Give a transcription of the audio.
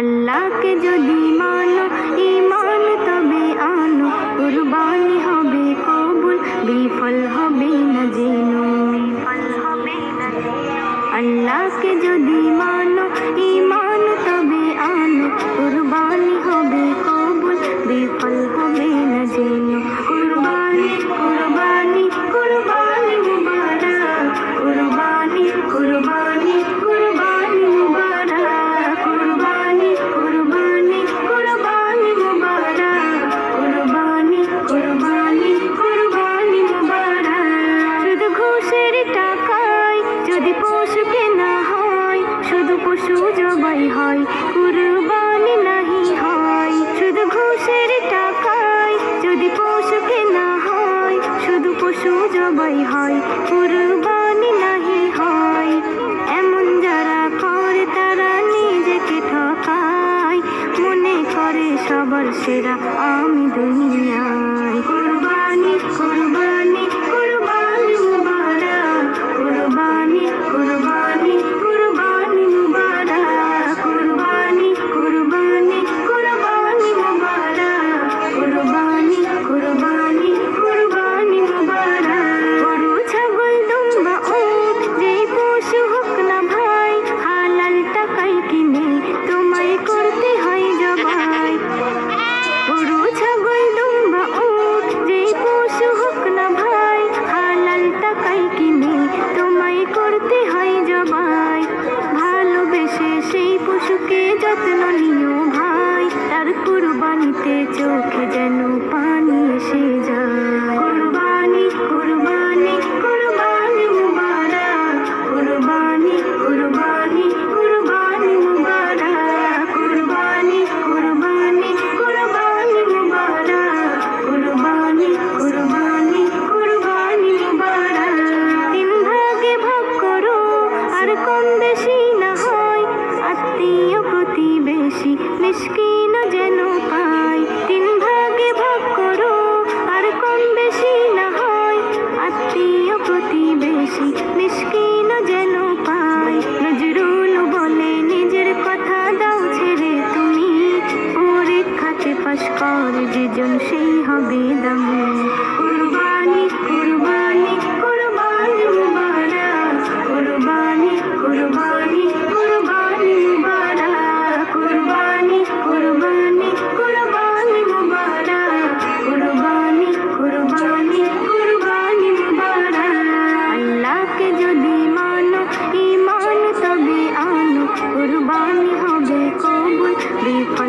আল্লাহকে যদি মানো ঈমান তবে আনো, কুরবানি হবে কবুল, বিফল হবে না যেনো। আল্লাহকে যদি মানো ঈমান তবে আনো, কুরবানি হবে কবুল, বিফল হবে না যেনো। কুরবানি কুরবানি কুরবানি মুবারক, কুরবানি কুরবানি কুরবানি মুবারক, কুরবানি কুরবানি কুরবানি মুবারক, কুরবানি কুরবানি কুরবানি মুবারক। শুধু ঘুষের টাকায় যদি পশু কেনা হয়, শুধু পশু জবাই হয়, কুরবানি নাহি হয়। শুধু ঘুষের টাকায় যদি পশু কেনা হয়, শুধু পশু জবাই হয়, কুরবানি নাহি হয়। এমন যারা করে তারা নিজেকে ঠকায়, মনে করে সবার সেরা আমি দুনিয়ায়। কুরবানি কুরবানি কুরবানি মুবারক, কুরবানি কুরবানি কুরবানি মুবারক, কুরবানি কুরবানি কুরবানি মুবারক, কুরবানি কুরবানি কুরবানি মুবারক। গরু ছাগল দুম্বা উট যেই পশু হোক না ভাই, হালাল টাকায় কিনে তোমায় করতে হয় জবাই। গরু ছাগল দুম্বা উট যেই পশু হোক না ভাই, হালাল টাকায় কিনে তোমায় করতে হয় জবাই। ভালোবেসে সেই পশুকে যত্ন নিও ভাই, তার কুরবানিতে চোখে যেন পানি এসে যায়। কুরবানি কুরবানি কুরবানি মুবারক, কুরবানি কুরবানি কুরবানি মুবারক, কুরবানি কুরবানি কুরবানি মুবারক, কুরবানি কুরবানি কুরবানি মুবারক। তিন ভাগে ভাগ করো আর কম বেশি না হয়, আত্মীয় প্রতিবেশী মিসকিন যেন পায়। তিন ভাগে ভাগ করো আর কম বেশি না হয়, আত্মীয় প্রতিবেশী মিসকিন যেন পায়। নজরুল বলে নিজের কথা দাও ছেড়ে তুমি, পরীক্ষাতে পাশ করে যেজন সেই হবে দামি। কুরবানি কুরবানি কুরবানি মুবারক, কুরবানি কুরবানি কুরবানি মুবারক, কুরবানি কুরবানি কুরবানি মুবারক, কুরবানি কুরবানি কুরবানি মুবারক। আল্লাহকে যদি মানো ঈমান তবে আনো, কুরবানি হবে কবুল, বিফল